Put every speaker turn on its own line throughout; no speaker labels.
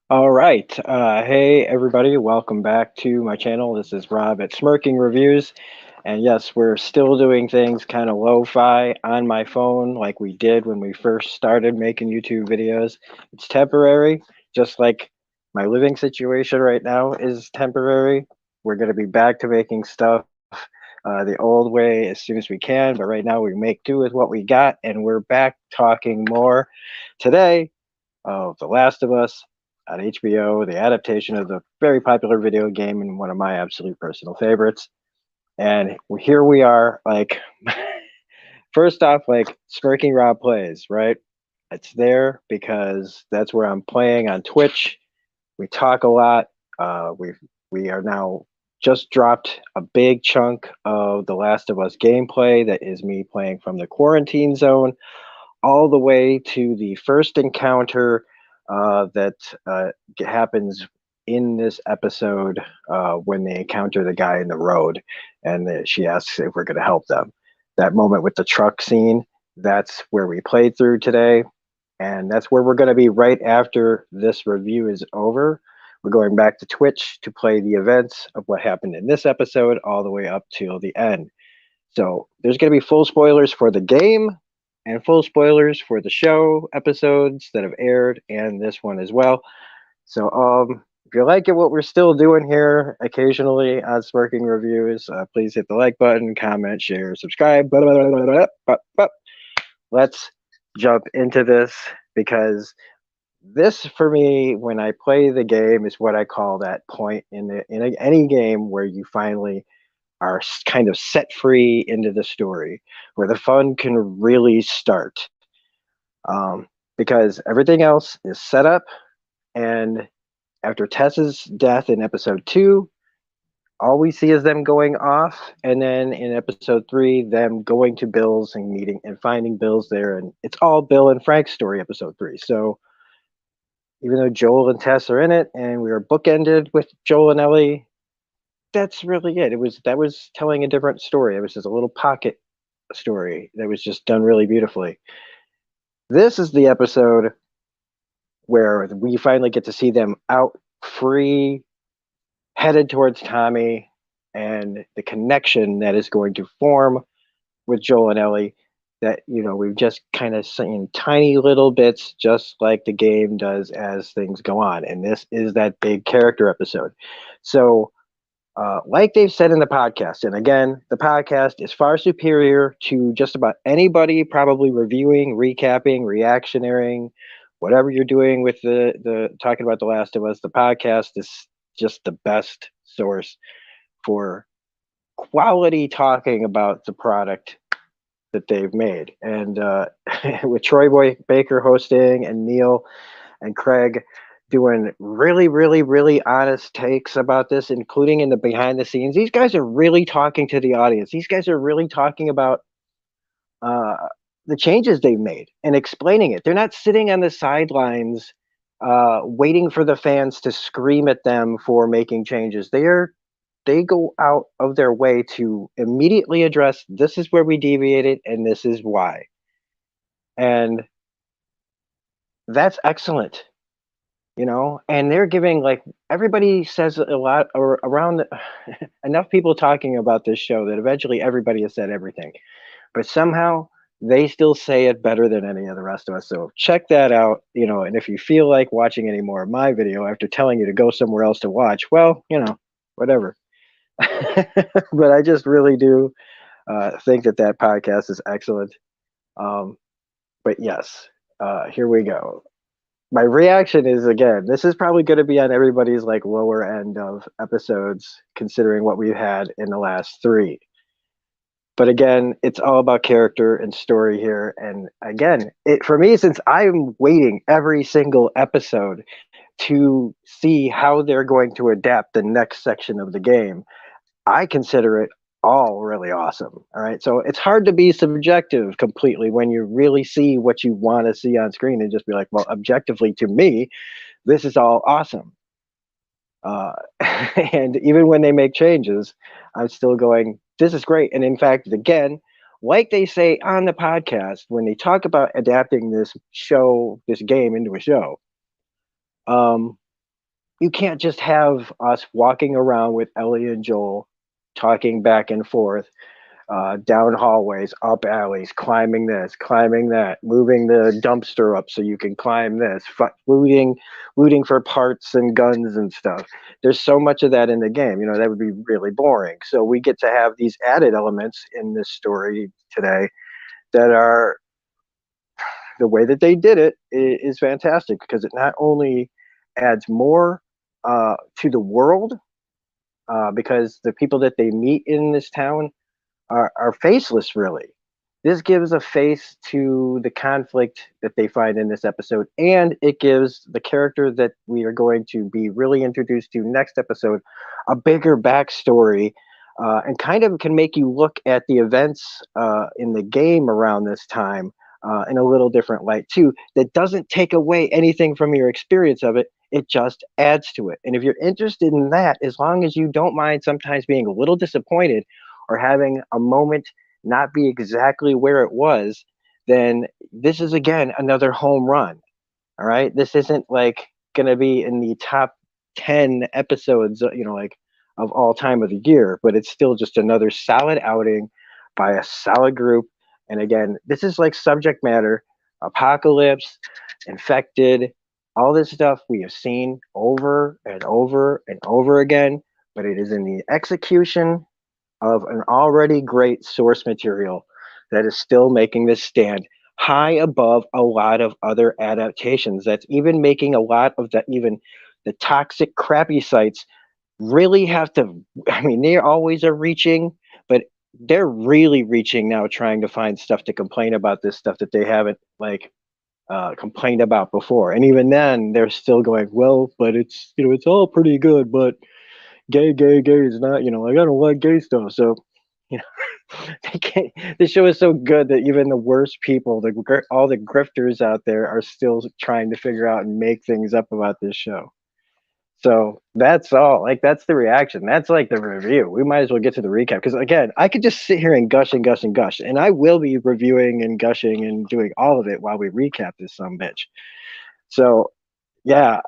All right. Hey, everybody. Welcome back to my channel. This is Rob at Smirking Reviews. And yes, we're still doing things kind of lo-fi on my phone like we did when we first started making YouTube videos. It's temporary, just like my living situation right now is temporary. We're going to be back to making stuff the old way as soon as we can. But right now, we make do with what we got, and we're back talking more today of The Last of Us on HBO, the adaptation of the very popular video game and one of my absolute personal favorites. And here we are, like, first off, like, Smirking Rob Plays, right? It's there because that's where I'm playing on Twitch. We talk a lot. We are now just dropped a big chunk of The Last of Us gameplay that is me playing from the quarantine zone all the way to the first encounter that happens in this episode when they encounter the guy in the road and she asks if we're going to help them. That moment with the truck scene, that's where we played through today. And that's where we're going to be right after this review is over. We're going back to Twitch to play the events of what happened in this episode all the way up till the end. So there's going to be full spoilers for the game and full spoilers for the show episodes that have aired and this one as well. So if you like it, what we're still doing here occasionally on Smirking Reviews, please hit the like button, comment, share, subscribe. Blah, blah, blah, blah, blah, blah. Let's jump into this because this for me when I play the game is what I call that point in any game where you finally are kind of set free into the story where the fun can really start. Because everything else is set up, and after Tess's death in episode 2, all we see is them going off, and then in episode 3, them going to Bill's and meeting and finding Bill's there, and it's all Bill and Frank's story, episode 3. So even though Joel and Tess are in it, and we are bookended with Joel and Ellie, that's really it. That was telling a different story. It was just a little pocket story that was just done really beautifully. This is the episode where we finally get to see them out free, headed towards Tommy, and the connection that is going to form with Joel and Ellie. That we've just kind of seen tiny little bits, just like the game does as things go on. And this is that big character episode. So like they've said in the podcast, and again, the podcast is far superior to just about anybody probably reviewing, recapping, reactionaring, whatever you're doing with the talking about The Last of Us. The podcast is just the best source for quality talking about the product that they've made. And with Troy Baker hosting and Neil and Craig doing really, really, really honest takes about this, including in the behind the scenes. These guys are really talking to the audience. These guys are really talking about uh, the changes they've made and explaining it. They're not sitting on the sidelines waiting for the fans to scream at them for making changes. They go out of their way to immediately address this is where we deviated and this is why. And that's excellent. And they're giving, like, everybody says a lot or around enough people talking about this show that eventually everybody has said everything, but somehow they still say it better than any of the rest of us. So check that out. And if you feel like watching any more of my video after telling you to go somewhere else to watch, well, whatever. But I just really do think that podcast is excellent. But yes, here we go. My reaction is, again, this is probably going to be on everybody's like lower end of episodes considering what we've had in the last 3. But again, it's all about character and story here. And again, it for me, since I'm waiting every single episode to see how they're going to adapt the next section of the game, I consider it all really awesome. All right. So it's hard to be subjective completely when you really see what you want to see on screen and just be like, well, objectively to me, this is all awesome. And even when they make changes, I'm still going, this is great. And in fact, again, like they say on the podcast, when they talk about adapting this game into a show, you can't just have us walking around with Ellie and Joel talking back and forth, down hallways, up alleys, climbing this, climbing that, moving the dumpster up so you can climb this, looting for parts and guns and stuff. There's so much of that in the game. You know, that would be really boring. So we get to have these added elements in this story today that are the way that they did it is fantastic because it not only adds more to the world, because the people that they meet in this town are faceless, really. This gives a face to the conflict that they find in this episode, and it gives the character that we are going to be really introduced to next episode a bigger backstory, and kind of can make you look at the events in the game around this time in a little different light too. That doesn't take away anything from your experience of it. It just adds to it. And if you're interested in that, as long as you don't mind sometimes being a little disappointed or having a moment not be exactly where it was, then this is again another home run. All right. This isn't like going to be in the top 10 episodes, like of all time of the year, but it's still just another solid outing by a solid group. And again, this is like subject matter, apocalypse, infected, all this stuff we have seen over and over and over again, but it is in the execution of an already great source material that is still making this stand high above a lot of other adaptations. That's even making a lot of even the toxic, crappy sites really have to. I mean, they always are reaching, but they're really reaching now, trying to find stuff to complain about this stuff that they haven't complained about before. And even then, they're still going, well, but it's all pretty good, but gay is not, like I don't like gay stuff. So, you know, they can't, the show is so good that even the worst people, all the grifters out there, are still trying to figure out and make things up about this show. So that's all. Like that's the reaction. That's like the review. We might as well get to the recap because again, I could just sit here and gush and gush and gush, and I will be reviewing and gushing and doing all of it while we recap this some bitch. So yeah,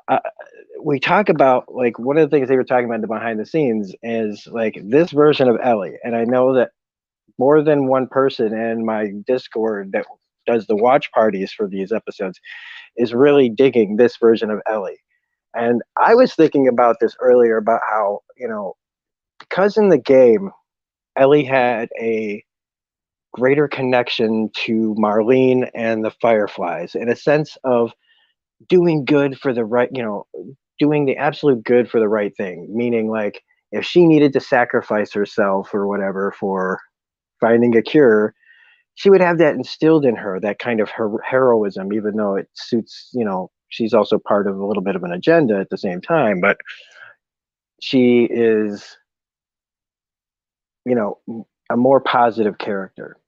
we talk about like one of the things they were talking about in the behind the scenes is like this version of Ellie, and I know that more than one person in my Discord that does the watch parties for these episodes is really digging this version of Ellie. And I was thinking about this earlier about how, because in the game, Ellie had a greater connection to Marlene and the Fireflies in a sense of doing good for the right, doing the absolute good for the right thing. Meaning, like, if she needed to sacrifice herself or whatever for finding a cure, she would have that instilled in her, that kind of her heroism, even though it suits, she's also part of a little bit of an agenda at the same time. But she is, a more positive character.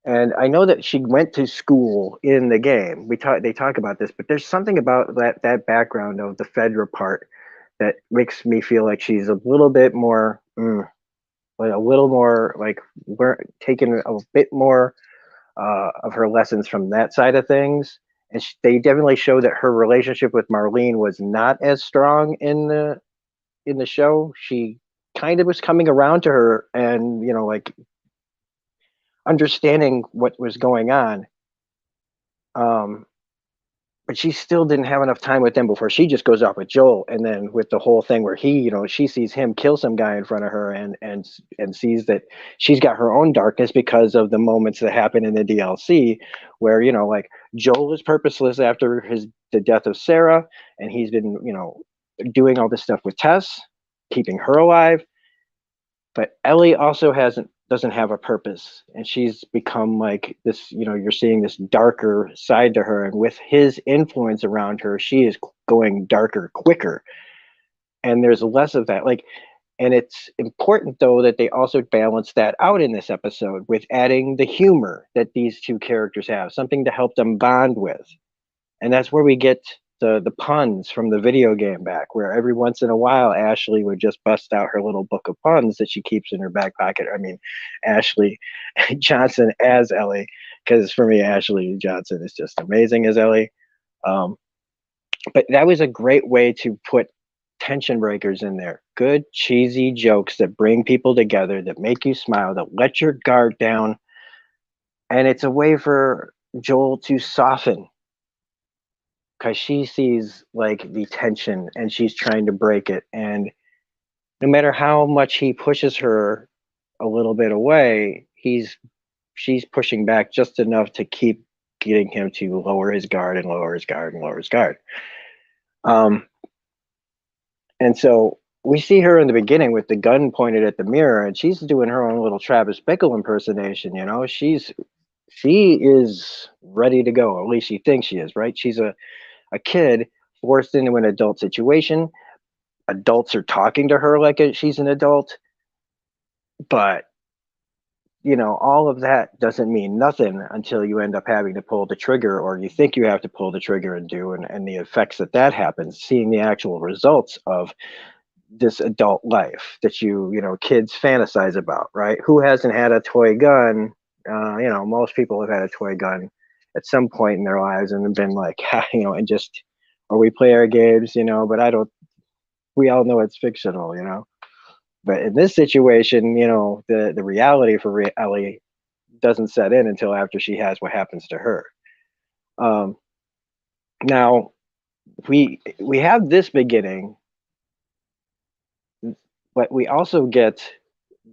And I know that she went to school in the game. They talk about this, but there's something about that background of the Fedra part that makes me feel like she's a little bit more, like a little more like we're taking a bit more of her lessons from that side of things. And they definitely show that her relationship with Marlene was not as strong in the show. She kind of was coming around to her and like understanding what was going on. Um, but she still didn't have enough time with them before she just goes off with Joel, and then with the whole thing where she sees him kill some guy in front of her, and sees that she's got her own darkness because of the moments that happen in the DLC, where like Joel is purposeless after the death of Sarah, and he's been doing all this stuff with Tess, keeping her alive, but Ellie also doesn't have a purpose, and she's become like this. You're seeing this darker side to her, and with his influence around her, she is going darker quicker, and there's less of that. Like, and it's important though that they also balance that out in this episode with adding the humor that these two characters have, something to help them bond with, and that's where we get the puns from the video game back, where every once in a while Ashley would just bust out her little book of puns that she keeps in her back pocket. I mean, Ashley Johnson as Ellie, because for me Ashley Johnson is just amazing as Ellie. Um, But that was a great way to put tension breakers in there. Good cheesy jokes that bring people together, that make you smile, that let your guard down, and it's a way for Joel to soften because she sees like the tension and she's trying to break it, and no matter how much he pushes her a little bit away, she's pushing back just enough to keep getting him to lower his guard and lower his guard and lower his guard. Um, and so we see her in the beginning with the gun pointed at the mirror, and she's doing her own little Travis Bickle impersonation. You know, she is ready to go. At least she thinks she is, right? She's a kid forced into an adult situation. Adults are talking to her like she's an adult, but you know, all of that doesn't mean nothing until you end up having to pull the trigger, or you think you have to pull the trigger and do, and the effects that happens, seeing the actual results of this adult life that you know, kids fantasize about, right? Who hasn't had a toy gun? You know, most people have had a toy gun at some point in their lives and have been like, you know, and just, or we play our games, you know, but I don't, we all know it's fictional, you know. But in this situation, you know, the reality for Ellie doesn't set in until after she has what happens to her. Um, Now we have this beginning, but we also get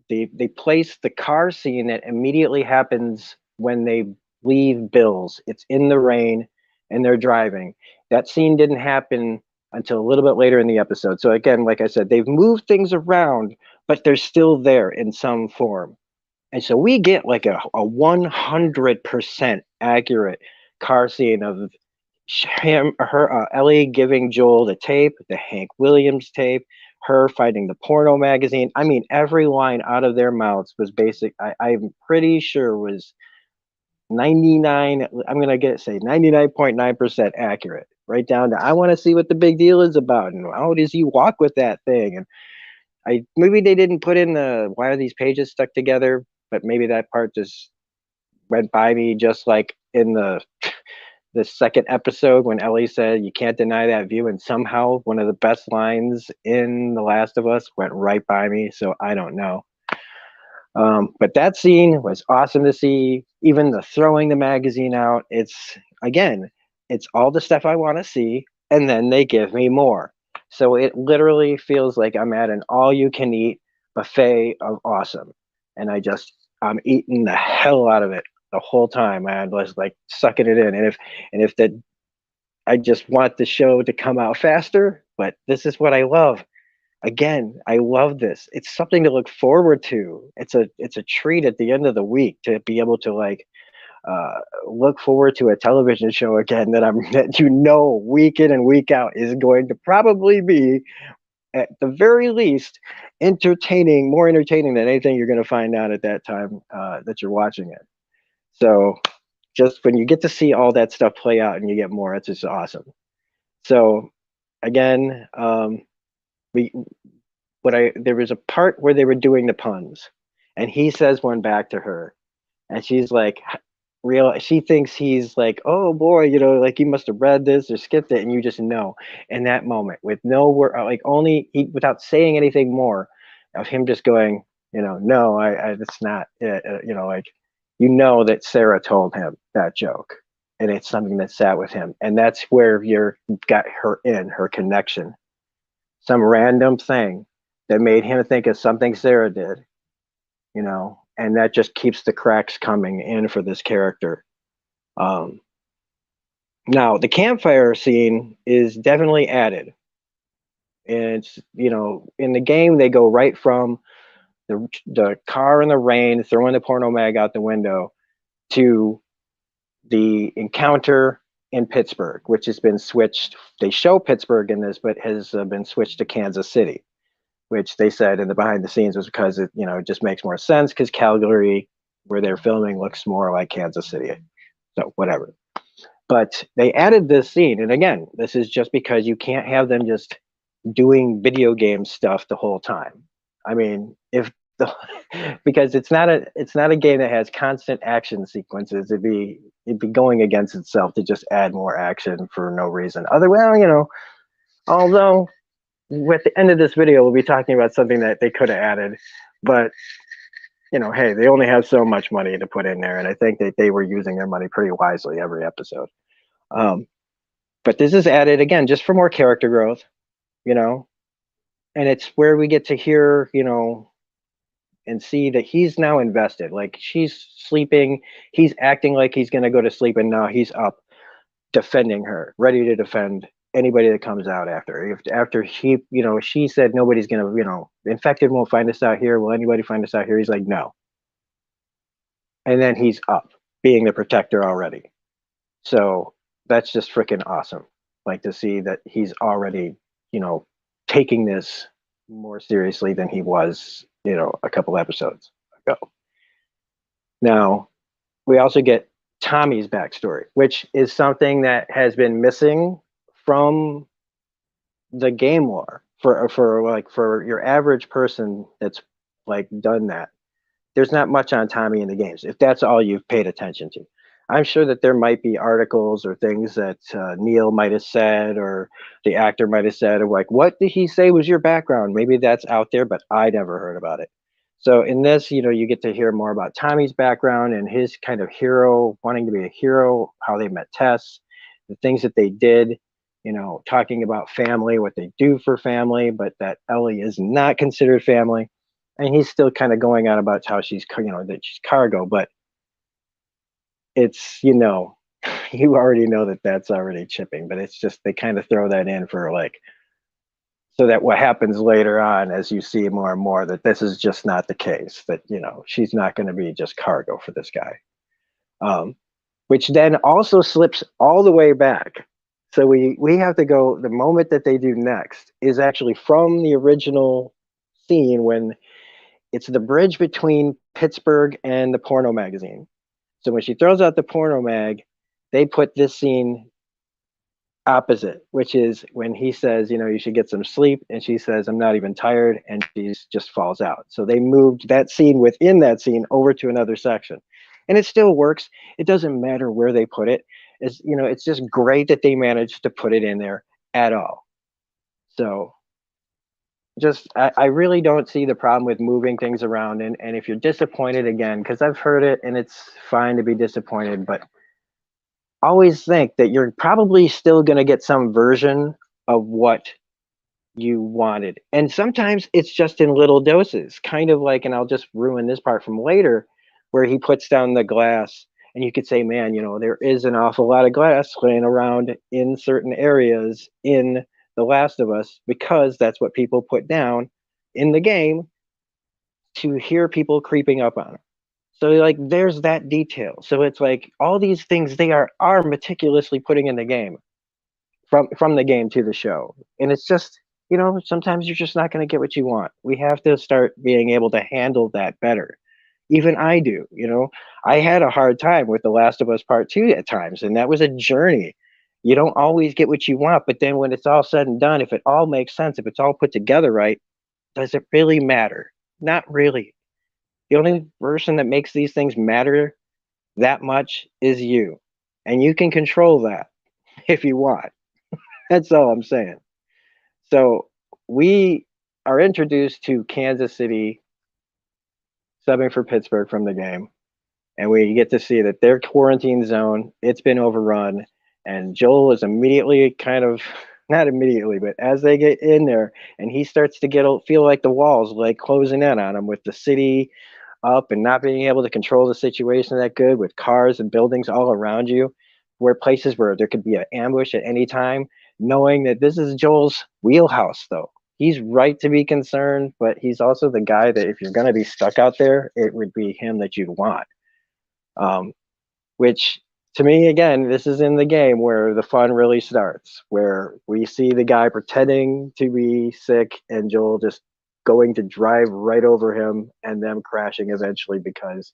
they place the car scene that immediately happens when they leave Bill's. It's in the rain and they're driving. That scene didn't happen until a little bit later in the episode. So again, like I said, they've moved things around, but they're still there in some form. And so we get like a 100% accurate car scene of Ellie giving Joel the tape, the Hank Williams tape, her fighting the porno magazine. I mean, every line out of their mouths was basic. I'm pretty sure was 99. I'm gonna say 99.9% accurate. Right down to I want to see what the big deal is about, and how does he walk with that thing, and maybe they didn't put in the why are these pages stuck together, but maybe that part just went by me, just like in the second episode when Ellie said you can't deny that view, and somehow one of the best lines in The Last of Us went right by me. So I don't know. But that scene was awesome to see. Even the throwing the magazine out. It's all the stuff I want to see, and then they give me more. So it literally feels like I'm at an all-you-can-eat buffet of awesome, and I'm eating the hell out of it the whole time. I was like sucking it in, and if that I just want the show to come out faster, but this is what I love. Again, I love this. It's something to look forward to. It's a treat at the end of the week to be able to like look forward to a television show again that you know week in and week out is going to probably be at the very least entertaining, more entertaining than anything you're going to find out at that time that you're watching it. So just when you get to see all that stuff play out and you get more, it's just awesome. So again, we there was a part where they were doing the puns, and he says one back to her, and she's like, she thinks he's like, oh boy, you know, like you must have read this or skipped it, and you just know in that moment with no word, like only he without saying anything more, of him just going, you know, no, it's not it, you know, like you know that Sarah told him that joke, and it's something that sat with him, and that's where you're got her connection, some random thing that made him think of something Sarah did, you know, and that just keeps the cracks coming in for this character. Um, Now, the campfire scene is definitely added. And it's, you know, in the game, they go right from the car in the rain, throwing the porno mag out the window, to the encounter in Pittsburgh, which has been switched. They show Pittsburgh in this, but has been switched to Kansas City, which they said in the behind the scenes was because it, you know, it just makes more sense because Calgary, where they're filming, looks more like Kansas City. So whatever. But they added this scene, and again, this is just because you can't have them just doing video game stuff the whole time. I mean, if because it's not a game that has constant action sequences. It'd be going against itself to just add more action for no reason. Although at the end of this video we'll be talking about something that they could have added, but hey, they only have so much money to put in there, and I think that they were using their money pretty wisely every episode. Um, but this is added again just for more character growth, you know, and it's where we get to hear, and see that he's now invested. Like she's sleeping, he's acting like he's going to go to sleep, and now he's up defending her, ready to defend anybody that comes out after. After she said nobody's going to, infected won't find us out here. Will anybody find us out here? He's like, no. And then he's up, being the protector already. So that's just freaking awesome. Like to see that he's already, taking this more seriously than he was, a couple episodes ago. Now, we also get Tommy's backstory, which is something that has been missing from the game lore for your average person that's like done that. There's not much on Tommy in the games, if that's all you've paid attention to. I'm sure that there might be articles or things that Neil might have said, or the actor might have said, or like, what did he say was your background? Maybe that's out there, but I never heard about it. So in this, you get to hear more about Tommy's background and his kind of hero, wanting to be a hero, how they met Tess, the things that they did, talking about family, what they do for family, but that Ellie is not considered family. And he's still kind of going on about how she's, that she's cargo, but it's, you already know that that's already chipping, but it's just, they kind of throw that in for like, so that what happens later on, as you see more and more, that this is just not the case, that, she's not going to be just cargo for this guy. Which then also slips all the way back. So we have to go, the moment that they do next is actually from the original scene when it's the bridge between Pittsburgh and the porno magazine. So when she throws out the porno mag, they put this scene opposite, which is when he says, you should get some sleep, and she says, I'm not even tired, and she just falls out. So they moved that scene within that scene over to another section, and it still works. It doesn't matter where they put it. It's just great that they managed to put it in there at all. So I really don't see the problem with moving things around. And if you're disappointed, again, because I've heard it and it's fine to be disappointed, but always think that you're probably still going to get some version of what you wanted. And sometimes it's just in little doses, kind of like, and I'll just ruin this part from later, where he puts down the glass and you could say, man, there is an awful lot of glass laying around in certain areas in The Last of Us, because that's what people put down in the game to hear people creeping up on them. So like there's that detail. So it's like all these things they are meticulously putting in the game, from the game to the show. And it's just, sometimes you're just not going to get what you want. We have to start being able to handle that better. Even I do, I had a hard time with The Last of Us Part 2 at times, and that was a journey. You don't always get what you want, but then when it's all said and done, if it all makes sense, if it's all put together right, does it really matter? Not really. The only person that makes these things matter that much is you. And you can control that if you want. That's all I'm saying. So we are introduced to Kansas City subbing for Pittsburgh from the game. And we get to see that their quarantine zone, it's been overrun. And Joel is immediately kind of, not immediately, but as they get in there and he starts to feel like the walls like closing in on him, with the city up and not being able to control the situation that good, with cars and buildings all around you, where places where there could be an ambush at any time, knowing that this is Joel's wheelhouse, though. He's right to be concerned, but he's also the guy that if you're going to be stuck out there, it would be him that you'd want. Which to me, again, this is in the game where the fun really starts, where we see the guy pretending to be sick and Joel just going to drive right over him and them crashing eventually because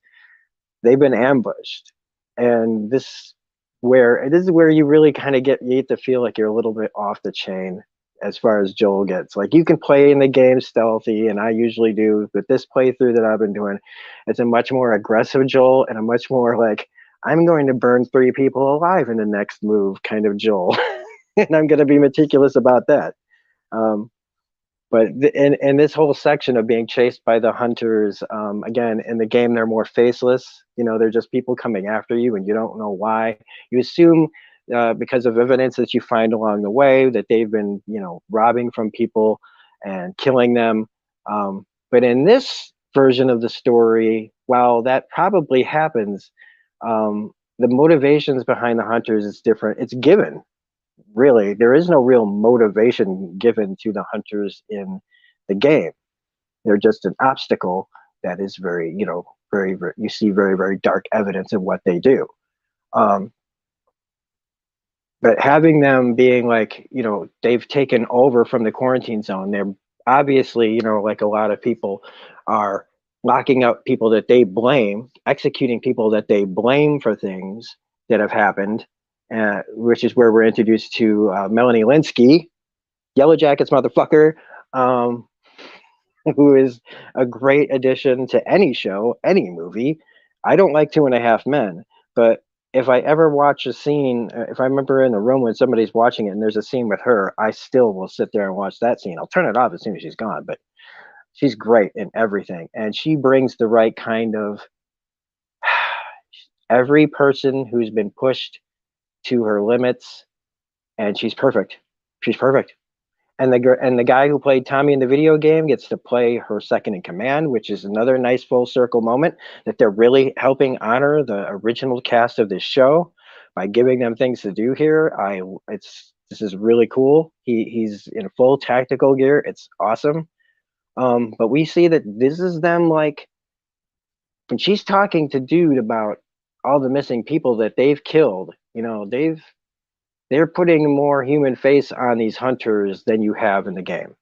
they've been ambushed. And this is where you really kind of get to feel like you're a little bit off the chain as far as Joel gets. Like, you can play in the game stealthy, and I usually do, but this playthrough that I've been doing, it's a much more aggressive Joel and a much more like, I'm going to burn 3 people alive in the next move kind of Joel. And I'm going to be meticulous about that. Um, but in this whole section of being chased by the hunters, again, in the game, they're more faceless. You know, they're just people coming after you, and you don't know why. You assume because of evidence that you find along the way that they've been, you know, robbing from people and killing them. But in this version of the story, while that probably happens, the motivations behind the hunters is different. It's given, really. There is no real motivation given to the hunters in the game. They're just an obstacle that is very, you know, very you see very, very dark evidence of what they do. Um, but having them being like, you know, they've taken over from the quarantine zone. They're obviously, you know, like a lot of people are locking up people that they blame, executing people that they blame for things that have happened, which is where we're introduced to Melanie Linsky, Yellow Jackets motherfucker, um, who is a great addition to any show, any movie. I don't like Two and a Half Men, but if I ever watch a scene, if I remember in the room when somebody's watching it and there's a scene with her, I still will sit there and watch that scene. I'll turn it off as soon as she's gone, but she's great in everything. And she brings the right kind of every person who's been pushed to her limits, and she's perfect. She's perfect. And the guy who played Tommy in the video game gets to play her second in command, which is another nice full circle moment that they're really helping honor the original cast of this show by giving them things to do here. This is really cool. He's in full tactical gear. It's awesome. But we see that this is them, like, when she's talking to Dude about all the missing people that they've killed. You know, they're putting more human face on these hunters than you have in the game.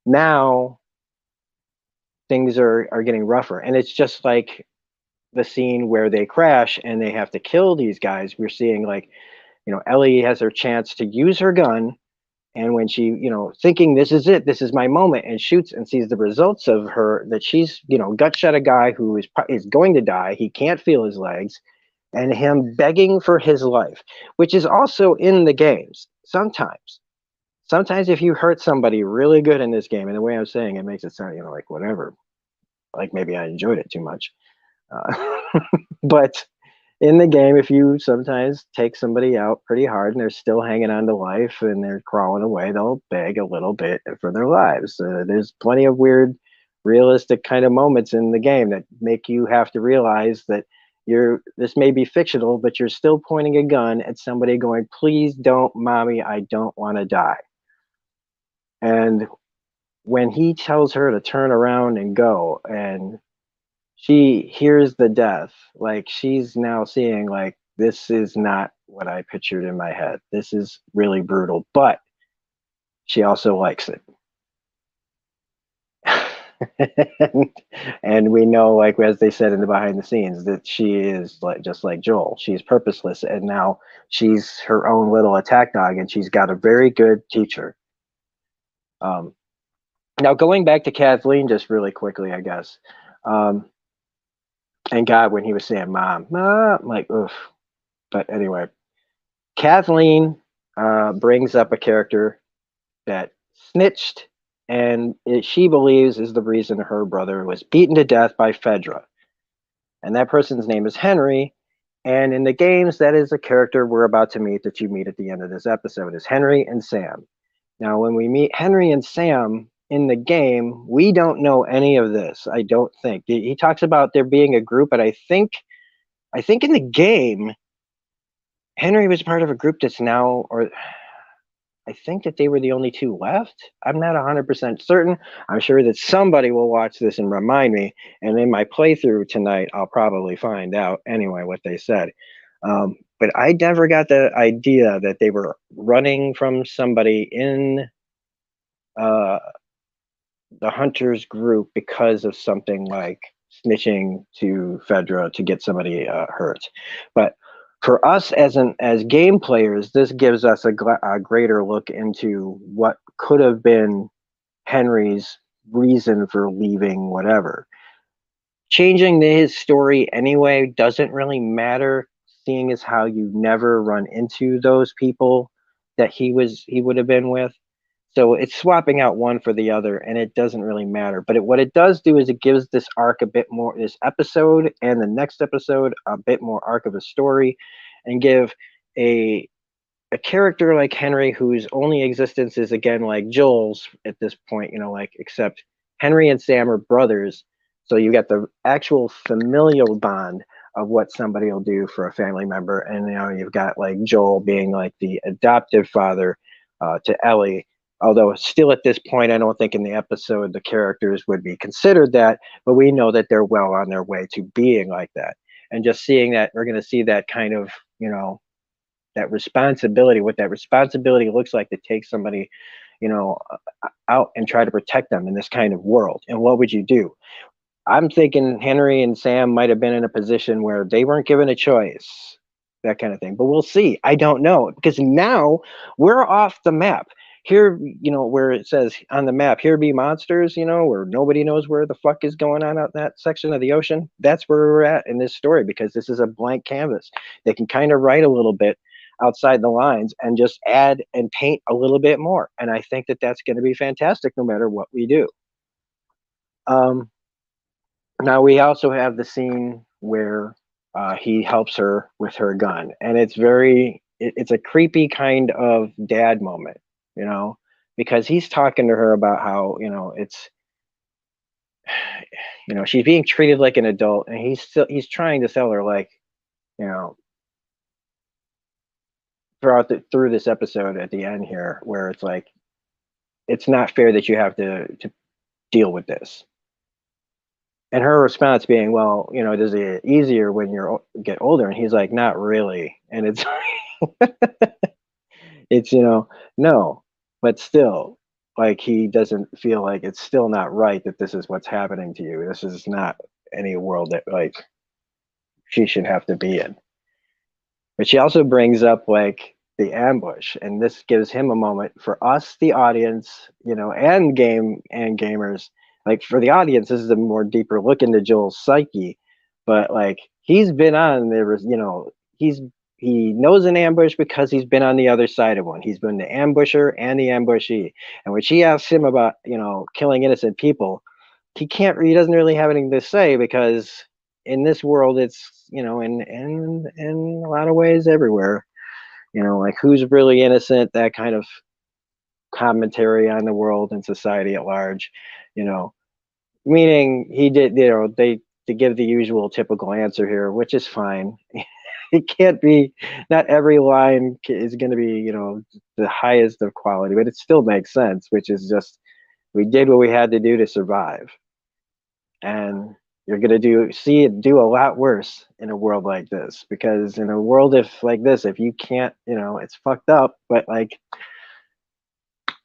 Now things are getting rougher, and it's just like the scene where they crash and they have to kill these guys. We're seeing, like, you know, Ellie has her chance to use her gun, and when she, you know, thinking this is it, this is my moment, and shoots and sees the results of her, that she's, you know, gut shot a guy who is going to die. He can't feel his legs, and him begging for his life, which is also in the games sometimes if you hurt somebody really good in this game, and the way I'm saying it makes it sound, you know, like whatever, like maybe I enjoyed it too much. But in the game, if you sometimes take somebody out pretty hard and they're still hanging on to life and they're crawling away, they'll beg a little bit for their lives. There's plenty of weird, realistic kind of moments in the game that make you have to realize that this may be fictional, but you're still pointing a gun at somebody going, please don't, mommy, I don't want to die. And when he tells her to turn around and go, and she hears the death, like, she's now seeing, like, this is not what I pictured in my head. This is really brutal, but she also likes it. And we know, like, as they said in the behind the scenes, that she is like just like Joel. She's purposeless, and now she's her own little attack dog, and she's got a very good teacher. Um, Now, going back to Kathleen just really quickly, I guess. Um, and God, when he was saying mom, I'm like, oof. But anyway, Kathleen brings up a character that snitched, and she believes is the reason her brother was beaten to death by Fedra. And that person's name is Henry. And in the games, that is a character we're about to meet, that you meet at the end of this episode, is Henry and Sam. Now, when we meet Henry and Sam in the game, we don't know any of this. I don't think he talks about there being a group, but I think in the game, Henry was part of a group that's now, or I think that they were the only two left. I'm not 100% certain. I'm sure that somebody will watch this and remind me. And in my playthrough tonight, I'll probably find out anyway what they said. But I never got the idea that they were running from somebody in uh, the hunters group because of something like snitching to Fedra to get somebody hurt. But For us as game players, this gives us a greater look into what could have been Henry's reason for leaving whatever. Changing his story anyway doesn't really matter, seeing as how you never run into those people that he would have been with. So it's swapping out one for the other, and it doesn't really matter. But what it does do is it gives this arc a bit more, this episode and the next episode, a bit more arc of a story, and give a a character like Henry, whose only existence is again like Joel's at this point, like except Henry and Sam are brothers. So you get the actual familial bond of what somebody will do for a family member, and you've got like Joel being like the adoptive father to Ellie. Although still at this point, I don't think in the episode the characters would be considered that, but we know that they're well on their way to being like that. And just seeing that, we're going to see that kind of that responsibility, what that responsibility looks like to take somebody, out and try to protect them in this kind of world. And what would you do? I'm thinking Henry and Sam might have been in a position where they weren't given a choice, that kind of thing. But we'll see. I don't know, because now we're off the map. Here, where it says on the map, here be monsters, where nobody knows where the fuck is going on out in that section of the ocean. That's where we're at in this story, because this is a blank canvas. They can kind of write a little bit outside the lines and just add and paint a little bit more. And I think that that's going to be fantastic no matter what we do. Um, Now we also have the scene where he helps her with her gun, and it's a creepy kind of dad moment, you know, because he's talking to her about how she's being treated like an adult, and he's trying to tell her like you know through this episode at the end here where it's like it's not fair that you have to deal with this. And her response being, well, does it get easier when get older? And he's like, not really. And it's no, but still, like he doesn't feel like it's still not right that this is what's happening to you. This is not any world that like she should have to be in. But she also brings up like the ambush, and this gives him a moment for us, the audience, and gamers. Like for the audience, this is a more deeper look into Joel's psyche, but like he's been on there, he knows an ambush because he's been on the other side of one. He's been the ambusher and the ambushee. And when she asks him about, killing innocent people, he doesn't really have anything to say because in this world it's in a lot of ways everywhere, like who's really innocent, that kind of commentary on the world and society at large, you know meaning he did, they give the usual typical answer here, which is fine. It can't be, not every line is going to be the highest of quality, but it still makes sense, which is just we did what we had to do to survive. And you're going to see it do a lot worse in a world like this, because in a world if you can't, it's fucked up, but like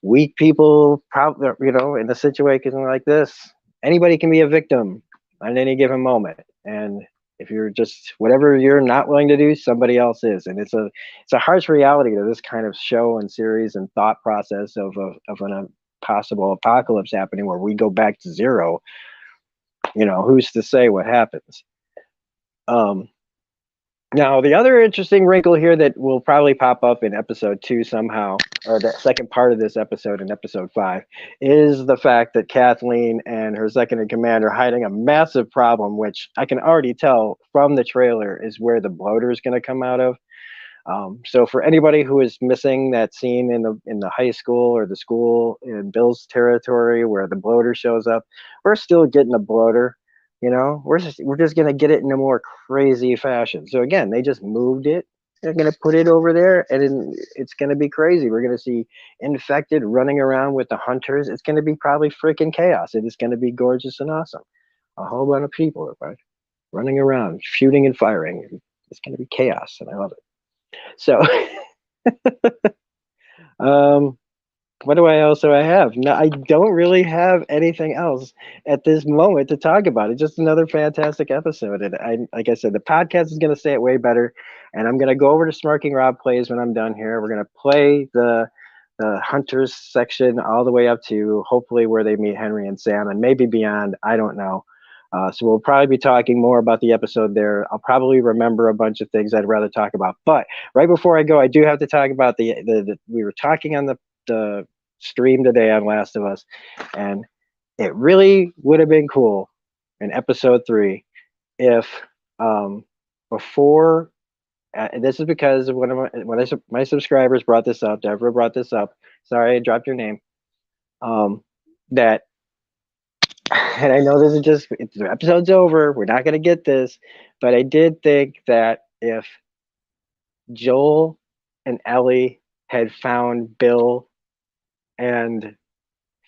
weak people probably, in a situation like this, anybody can be a victim at any given moment. And if you're just whatever you're not willing to do, somebody else is. And it's a harsh reality to this kind of show and series and thought process of an possible apocalypse happening where we go back to zero. Who's to say what happens? Now, the other interesting wrinkle here that will probably pop up in episode 2 somehow, or the second part of this episode in episode 5, is the fact that Kathleen and her second in command are hiding a massive problem, which I can already tell from the trailer is where the bloater is going to come out of. So for anybody who is missing that scene in the high school or the school in Bill's territory where the bloater shows up, we're still getting a bloater. We're just gonna get it in a more crazy fashion. So again, they just moved it. They're gonna put it over there, and it's gonna be crazy. We're gonna see infected running around with the hunters. It's gonna be probably freaking chaos. It is gonna be gorgeous and awesome. A whole bunch of people are running around, shooting and firing. It's gonna be chaos, and I love it. So, um, what do I else do I have? No, I don't really have anything else at this moment to talk about. It's just another fantastic episode, and like I said, the podcast is going to say it way better. And I'm going to go over to Smirking Rob Plays when I'm done here. We're going to play the hunters section all the way up to hopefully where they meet Henry and Sam, and maybe beyond. I don't know. So we'll probably be talking more about the episode there. I'll probably remember a bunch of things I'd rather talk about. But right before I go, I do have to talk about the we were talking on the stream today on Last of Us, and it really would have been cool in episode 3 if before this is because one of my subscribers brought this up. Deborah brought this up. Sorry, I dropped your name. That, and I know this is just the episode's over. We're not gonna get this, but I did think that if Joel and Ellie had found Bill and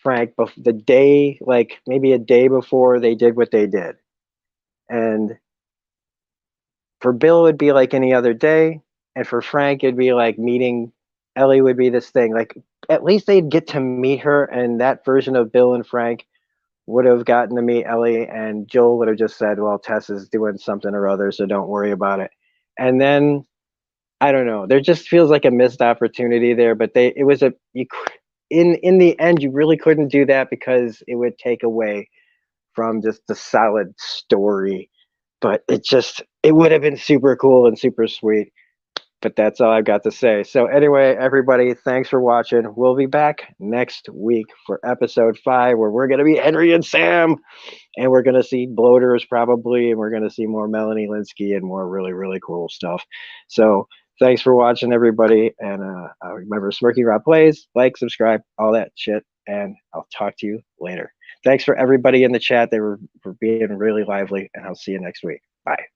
Frank the day, like maybe a day before they did what they did, and for Bill it'd be like any other day, and for Frank it'd be like meeting Ellie would be this thing. Like at least they'd get to meet her, and that version of Bill and Frank would have gotten to meet Ellie, and Joel would have just said, "Well, Tess is doing something or other, so don't worry about it." And then I don't know. There just feels like a missed opportunity there, but it was in the end you really couldn't do that because it would take away from just the solid story. But it would have been super cool and super sweet. But that's all I've got to say. So anyway, everybody, thanks for watching. We'll be back next week for episode 5, where we're gonna be Henry and Sam, and we're gonna see bloaters probably, and we're gonna see more Melanie Lynskey and more really, really cool stuff. So thanks for watching, everybody, and remember, Smirky Rob Plays, like, subscribe, all that shit, and I'll talk to you later. Thanks for everybody in the chat. They were being really lively, and I'll see you next week. Bye.